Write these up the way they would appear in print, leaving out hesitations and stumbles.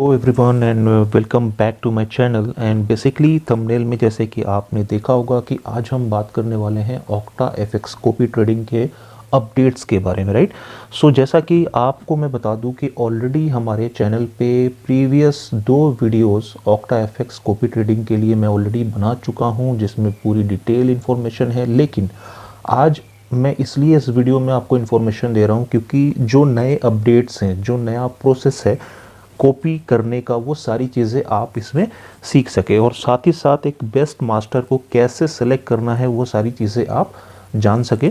Hello everyone and welcome back to my channel. And basically thumbnail में जैसे कि आपने देखा होगा कि आज हम बात करने वाले हैं ऑक्टा एफएक्स कॉपी ट्रेडिंग के अपडेट्स के बारे में, राइट। सो जैसा कि आपको मैं बता दूं कि ऑलरेडी हमारे चैनल पे previous 2 videos octa FX copy trading के लिए मैं ऑलरेडी बना चुका हूं, जिसमें पूरी डिटेल इन्फॉर्मेशन है। लेकिन आज मैं इसलिए इस वीडियो में आपको इन्फॉर्मेशन दे रहा हूं क्योंकि जो नए अपडेट्स हैं, जो नया प्रोसेस है कॉपी करने का, वो सारी चीज़ें आप इसमें सीख सके और साथ ही साथ एक बेस्ट मास्टर को कैसे सेलेक्ट करना है वो सारी चीज़ें आप जान सके।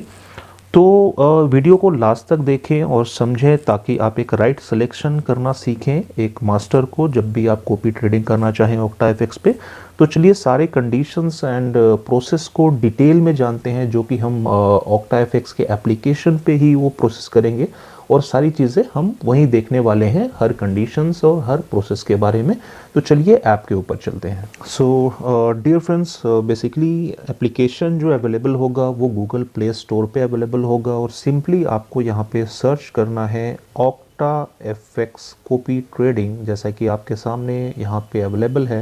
तो वीडियो को लास्ट तक देखें और समझें ताकि आप एक राइट सिलेक्शन करना सीखें एक मास्टर को जब भी आप कॉपी ट्रेडिंग करना चाहें ऑक्टा एफएक्स पे। तो चलिए सारे कंडीशंस एंड प्रोसेस को डिटेल में जानते हैं, जो कि हम ऑक्टा एफएक्स के एप्लीकेशन पे ही वो प्रोसेस करेंगे और सारी चीज़ें हम वहीं देखने वाले हैं, हर कंडीशंस और हर प्रोसेस के बारे में। तो चलिए ऐप के ऊपर चलते हैं। So dear friends, basically application जो अवेलेबल होगा वो गूगल प्ले स्टोर पे अवेलेबल होगा और सिंपली आपको यहाँ पे सर्च करना है ऑक्टा एफएक्स कॉपी ट्रेडिंग, जैसा कि आपके सामने यहाँ पे अवेलेबल है।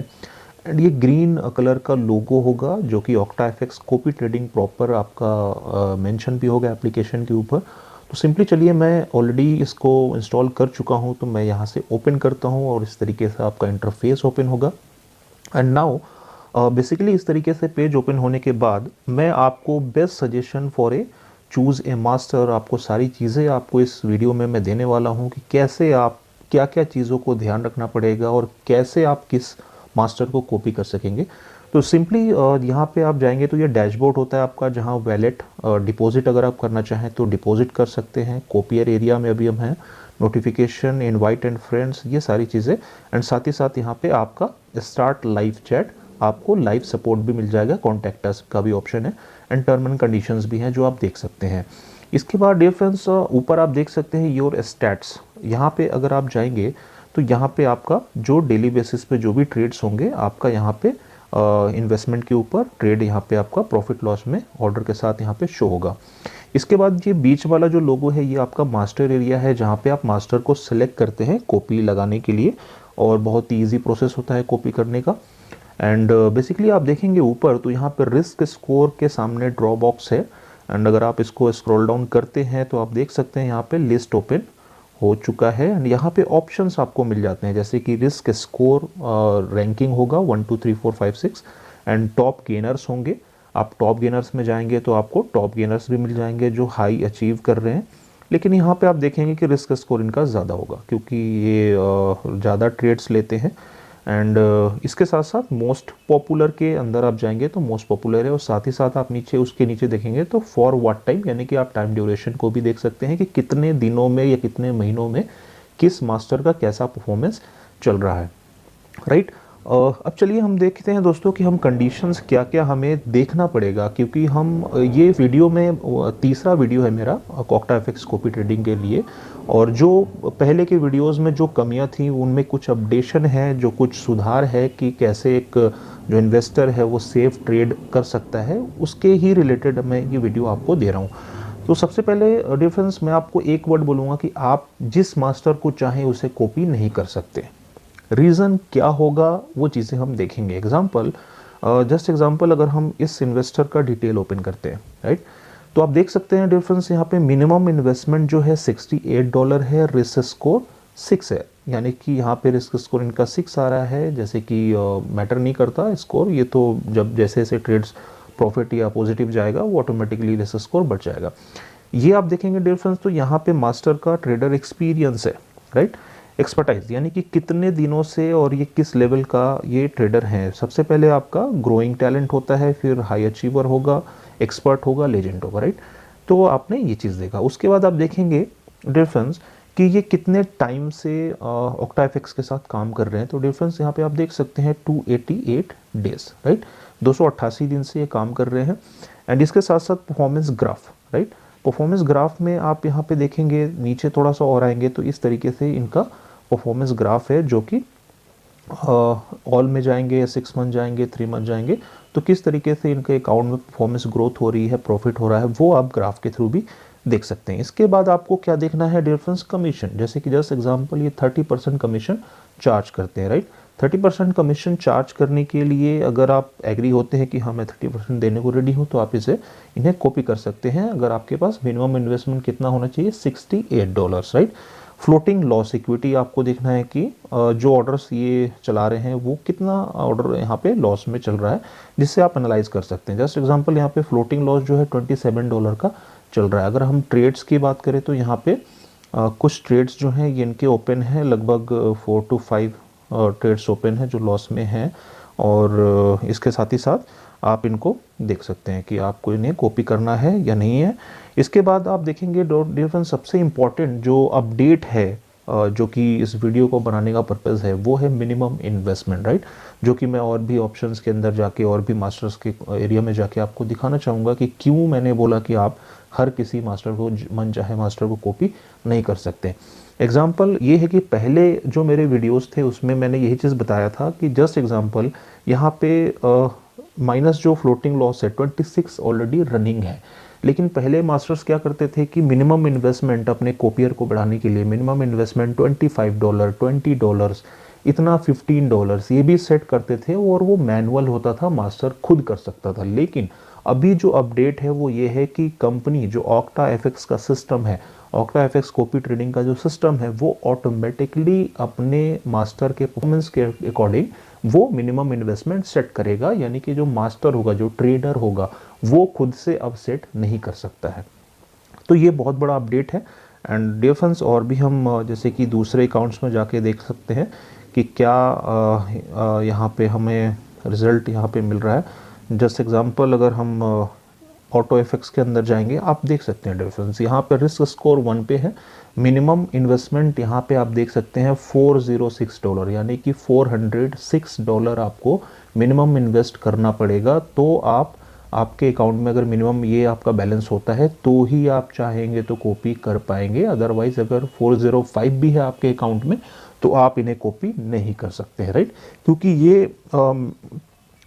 एंड ये ग्रीन कलर का लोगो होगा जो कि octa FX copy trading proper आपका मेंशन भी होगा एप्लीकेशन के ऊपर। तो सिंपली चलिए, मैं ऑलरेडी इसको इंस्टॉल कर चुका हूँ, तो मैं यहाँ से ओपन करता हूँ और इस तरीके से आपका इंटरफेस ओपन होगा। एंड नाउ बेसिकली इस तरीके से पेज ओपन होने के बाद मैं आपको best suggestion for a choose A master, आपको सारी चीज़ें आपको इस वीडियो में मैं देने वाला हूँ कि कैसे आप क्या क्या चीज़ों को ध्यान रखना पड़ेगा और कैसे आप किस मास्टर को कॉपी कर सकेंगे। तो सिंपली यहाँ पे आप जाएंगे तो ये डैशबोर्ड होता है आपका, जहाँ वैलेट डिपॉजिट अगर आप करना चाहें तो डिपॉजिट कर सकते हैं। कॉपियर एरिया में अभी हम हैं, नोटिफिकेशन, इनवाइट एंड फ्रेंड्स, ये सारी चीज़ें। एंड साथ ही साथ यहाँ पे आपका स्टार्ट लाइव चैट, आपको लाइव सपोर्ट भी मिल जाएगा, कॉन्टैक्ट अस का भी ऑप्शन है एंड टर्म एंड कंडीशंस भी हैं जो आप देख सकते हैं। इसके बाद डियर फ्रेंड्स, ऊपर आप देख सकते हैं योर स्टैट्स। यहाँ पे अगर आप जाएंगे तो यहाँ पे आपका जो डेली बेसिस पे जो भी ट्रेड्स होंगे आपका यहाँ पे इन्वेस्टमेंट के ऊपर ट्रेड, यहाँ पे आपका प्रॉफिट लॉस में ऑर्डर के साथ यहाँ पे शो होगा। इसके बाद ये बीच वाला जो लोगो है ये आपका मास्टर एरिया है, जहाँ पे आप मास्टर को सिलेक्ट करते हैं कॉपी लगाने के लिए और बहुत ही ईजी प्रोसेस होता है कॉपी करने का। एंड बेसिकली आप देखेंगे ऊपर तो यहाँ पे रिस्क स्कोर के सामने ड्रॉ बॉक्स है। एंड अगर आप इसको स्क्रॉल डाउन करते हैं तो आप देख सकते हैं यहाँ पे लिस्ट ओपन हो चुका है। एंड यहाँ पे ऑप्शंस आपको मिल जाते हैं, जैसे कि रिस्क स्कोर रैंकिंग होगा 1 2 3 4 5 6 एंड टॉप गेनर्स होंगे। आप टॉप गेनर्स में जाएंगे तो आपको टॉप गेनर्स भी मिल जाएंगे जो हाई अचीव कर रहे हैं। लेकिन यहाँ पे आप देखेंगे कि रिस्क स्कोर इनका ज़्यादा होगा क्योंकि ये ज़्यादा ट्रेड्स लेते हैं। एंड इसके साथ साथ मोस्ट पॉपुलर के अंदर आप जाएंगे तो मोस्ट पॉपुलर है और साथ ही साथ आप नीचे उसके नीचे देखेंगे तो फॉर व्हाट टाइम, यानी कि आप टाइम ड्यूरेशन को भी देख सकते हैं कि कितने दिनों में या कितने महीनों में किस मास्टर का कैसा परफॉर्मेंस चल रहा है, राइट। अब चलिए हम देखते हैं दोस्तों कि हम कंडीशंस क्या क्या हमें देखना पड़ेगा, क्योंकि हम ये वीडियो में तीसरा वीडियो है मेरा ऑक्टा एफएक्स कॉपी ट्रेडिंग के लिए। और जो पहले के वीडियोस में जो कमियां थी उनमें कुछ अपडेशन है, जो कुछ सुधार है कि कैसे एक जो इन्वेस्टर है वो सेफ ट्रेड कर सकता है, उसके ही रिलेटेड मैं ये वीडियो आपको दे रहा हूँ। तो सबसे पहले डिफरेंस मैं आपको एक वर्ड बोलूँगा कि आप जिस मास्टर को चाहें उसे कॉपी नहीं कर सकते। रीज़न क्या होगा वो चीज़ें हम देखेंगे। एग्जाम्पल, जस्ट एग्जाम्पल, अगर हम इस इन्वेस्टर का डिटेल ओपन करते हैं, राइट, तो आप देख सकते हैं डिफरेंस यहाँ पे मिनिमम इन्वेस्टमेंट जो है $68 है, रिस्क स्कोर 6 है, यानी कि यहाँ पे रिस्क स्कोर इनका 6 आ रहा है। जैसे कि मैटर नहीं करता स्कोर, ये तो जब जैसे जैसे ट्रेड्स प्रॉफिट या पॉजिटिव जाएगा वो ऑटोमेटिकली रिस्क स्कोर बढ़ जाएगा। ये आप देखेंगे डिफरेंस, तो यहाँ पे मास्टर का ट्रेडर एक्सपीरियंस है, राइट, एक्सपर्टाइज, यानी कि कितने दिनों से और ये किस लेवल का ये ट्रेडर है। सबसे पहले आपका ग्रोइंग टैलेंट होता है, फिर हाई अचीवर होगा, एक्सपर्ट होगा, लेजेंड होगा, राइट। तो आपने ये चीज़ देखा। उसके बाद आप देखेंगे डिफरेंस कि ये कितने टाइम से ऑक्टा एफएक्स के साथ काम कर रहे हैं। तो डिफरेंस यहाँ पे आप देख सकते हैं 288 डेज, राइट, 288 दिन से ये काम कर रहे हैं। एंड इसके साथ साथ performance graph, right, performance graph में आप यहाँ पे देखेंगे, नीचे थोड़ा सा और आएंगे तो इस तरीके से इनका परफॉर्मेंस ग्राफ है, जो कि ऑल में जाएंगे, 6 मंथ जाएंगे, 3 मंथ जाएंगे, तो किस तरीके से इनके अकाउंट में परफॉर्मेंस ग्रोथ हो रही है, प्रॉफिट हो रहा है, वो आप ग्राफ के थ्रू भी देख सकते हैं। इसके बाद आपको क्या देखना है डियर फ्रेंड्स, कमीशन। जैसे कि जस्ट एग्जांपल ये 30% कमीशन चार्ज करते हैं, राइट। 30% कमीशन चार्ज करने के लिए अगर आप एग्री होते हैं कि हाँ मैं 30% देने को रेडी हूँ, तो आप इन्हें कॉपी कर सकते हैं। अगर आपके पास मिनिमम इन्वेस्टमेंट कितना होना चाहिए, $68, राइट। फ्लोटिंग लॉस इक्विटी आपको देखना है कि जो ऑर्डर्स ये चला रहे हैं वो कितना ऑर्डर यहाँ पे लॉस में चल रहा है, जिससे आप एनालाइज कर सकते हैं। जस्ट एग्जांपल यहाँ पे फ्लोटिंग लॉस जो है $27 का चल रहा है। अगर हम ट्रेड्स की बात करें तो यहाँ पे कुछ ट्रेड्स जो हैं ये इनके ओपन है, लगभग 4 to 5 ट्रेड्स ओपन है जो लॉस में हैं। और इसके साथ ही साथ आप इनको देख सकते हैं कि आपको इन्हें कॉपी करना है या नहीं है। इसके बाद आप देखेंगे डियर फ्रेंड्स, सबसे इम्पॉर्टेंट जो अपडेट है जो कि इस वीडियो को बनाने का पर्पज़ है, वो है मिनिमम इन्वेस्टमेंट, राइट। जो कि मैं और भी ऑप्शंस के अंदर जाके और भी मास्टर्स के एरिया में जाके आपको दिखाना चाहूँगा कि क्यों मैंने बोला कि आप हर किसी मास्टर को, मन चाहे मास्टर को कॉपी नहीं कर सकते। एग्जाम्पल ये है कि पहले जो मेरे वीडियोस थे उसमें मैंने यही चीज़ बताया था कि जस्ट एग्जाम्पल यहाँ पे माइनस जो फ्लोटिंग लॉस है 26 ऑलरेडी रनिंग है। लेकिन पहले मास्टर्स क्या करते थे कि मिनिमम इन्वेस्टमेंट अपने कॉपियर को बढ़ाने के लिए मिनिमम इन्वेस्टमेंट $25, $20, इतना $15 ये भी सेट करते थे, और वो मैनुअल होता था, मास्टर खुद कर सकता था। लेकिन अभी जो अपडेट है वो ये है कि कंपनी जो OctaFX का सिस्टम है, OctaFX कॉपी ट्रेडिंग का जो सिस्टम है, वो ऑटोमेटिकली अपने मास्टर के परफॉर्मेंस के अकॉर्डिंग वो मिनिमम इन्वेस्टमेंट सेट करेगा। यानी कि जो मास्टर होगा, जो ट्रेडर होगा, वो खुद से अब सेट नहीं कर सकता है। तो ये बहुत बड़ा अपडेट है। एंड डियर फ्रेंड्स, और भी हम जैसे कि दूसरे अकाउंट्स में जाके देख सकते हैं कि क्या यहाँ पे हमें रिज़ल्ट यहाँ पे मिल रहा है। जस्ट एग्जांपल अगर हम OctaFX के अंदर जाएंगे, आप देख सकते हैं डिफरेंस। यहाँ पे रिस्क स्कोर 1 पे है। मिनिमम इन्वेस्टमेंट यहाँ पे आप देख सकते हैं $406, यानी कि $406 आपको मिनिमम इन्वेस्ट करना पड़ेगा। तो आपके अकाउंट में अगर मिनिमम ये आपका बैलेंस होता है तो ही आप चाहेंगे तो कॉपी कर पाएंगे। अदरवाइज अगर 405 भी है आपके अकाउंट में तो आप इन्हें कॉपी नहीं कर सकते हैं, राइट। क्योंकि ये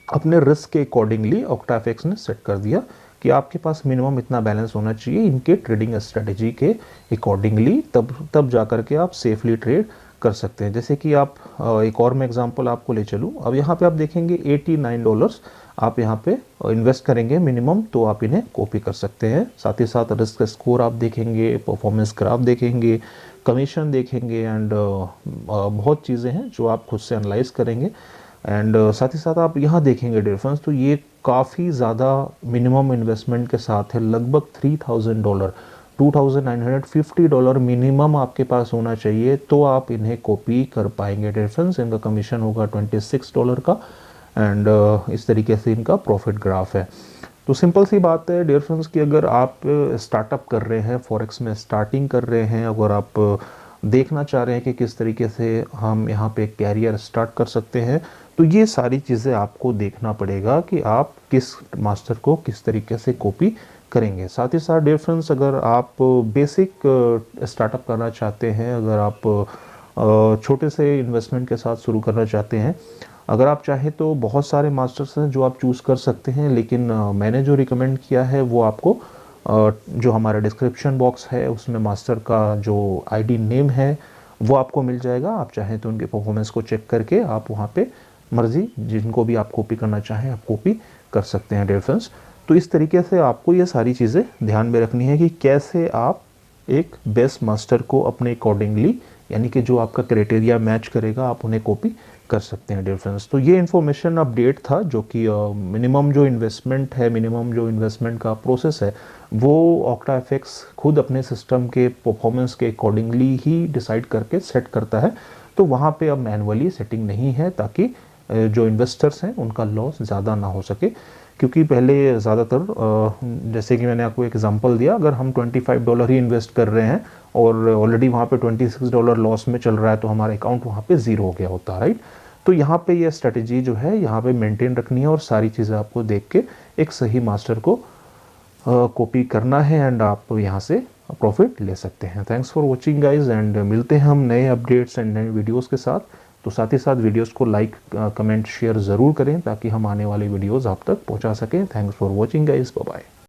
अपने रिस्क के अकॉर्डिंगली OctaFX ने सेट कर दिया कि आपके पास मिनिमम इतना बैलेंस होना चाहिए इनके ट्रेडिंग स्ट्रेटजी के अकॉर्डिंगली, तब जा कर के आप सेफली ट्रेड कर सकते हैं। जैसे कि आप एक और मैं एग्जांपल आपको ले चलूँ। अब यहाँ पे आप देखेंगे $89 आप यहाँ पे इन्वेस्ट करेंगे मिनिमम, तो आप इन्हें कॉपी कर सकते हैं। साथ ही साथ रिस्क स्कोर आप देखेंगे, परफॉर्मेंस ग्राफ देखेंगे, कमीशन देखेंगे, एंड बहुत चीज़ें हैं जो आप खुद से एनालाइज करेंगे। एंड साथ ही साथ आप यहाँ देखेंगे डिफरेंस, तो ये काफ़ी ज़्यादा मिनिमम इन्वेस्टमेंट के साथ है। लगभग $3000, $2950 मिनिमम आपके पास होना चाहिए, तो आप इन्हें कॉपी कर पाएंगे डिफरेंस। इनका कमीशन होगा $26 का, एंड इस तरीके से इनका प्रॉफिट ग्राफ है। तो सिंपल सी बात है डियर फ्रेंड्स कि अगर आप स्टार्टअप कर रहे हैं, फॉरेक्स में स्टार्टिंग कर रहे हैं, अगर आप देखना चाह रहे हैं कि किस तरीके से हम यहाँ पे कैरियर स्टार्ट कर सकते हैं, तो ये सारी चीज़ें आपको देखना पड़ेगा कि आप किस मास्टर को किस तरीके से कॉपी करेंगे। साथ ही साथ डियर फ्रेंड्स, अगर आप बेसिक स्टार्टअप करना चाहते हैं, अगर आप छोटे से इन्वेस्टमेंट के साथ शुरू करना चाहते हैं, अगर आप चाहें तो बहुत सारे मास्टर्स हैं जो आप चूज़ कर सकते हैं। लेकिन मैंने जो रिकमेंड किया है वो आपको जो हमारा डिस्क्रिप्शन बॉक्स है उसमें मास्टर का जो आईडी नेम है वो आपको मिल जाएगा। आप चाहें तो उनके परफॉर्मेंस को चेक करके आप वहाँ पे मर्जी जिनको भी आप कॉपी करना चाहें आप कॉपी कर सकते हैं डियर फ्रेंड्स। तो इस तरीके से आपको ये सारी चीज़ें ध्यान में रखनी है कि कैसे आप एक बेस्ट मास्टर को अपने अकॉर्डिंगली, यानी कि जो आपका क्राइटेरिया मैच करेगा, आप उन्हें कॉपी कर सकते हैं डियर फ्रेंड्स। तो ये इन्फॉर्मेशन अपडेट था जो कि मिनिमम जो इन्वेस्टमेंट है, मिनिमम जो इन्वेस्टमेंट का प्रोसेस है वो OctaFX खुद अपने सिस्टम के परफॉर्मेंस के अकॉर्डिंगली ही डिसाइड करके सेट करता है। तो वहाँ पे अब मैनुअली सेटिंग नहीं है, ताकि जो इन्वेस्टर्स हैं उनका लॉस ज़्यादा ना हो सके। क्योंकि पहले ज़्यादातर जैसे कि मैंने आपको एग्जांपल दिया, अगर हम $25 ही इन्वेस्ट कर रहे हैं और ऑलरेडी वहाँ पे $26 लॉस में चल रहा है, तो हमारा अकाउंट वहाँ पे ज़ीरो हो गया होता है, राइट। तो यहाँ पे ये स्ट्रेटजी जो है यहाँ पे मेंटेन रखनी है और सारी चीज़ें आपको देख के एक सही मास्टर को कॉपी करना है, एंड आप यहाँ से प्रॉफिट ले सकते हैं। Thanks for watching guys, and मिलते हैं हम नए अपडेट्स एंड नए वीडियोज़ के साथ। तो साथ ही साथ वीडियोज़ को लाइक, कमेंट, शेयर ज़रूर करें ताकि हम आने वाले वीडियोज़ आप तक पहुँचा सकें। Thanks for watching guys, bye bye.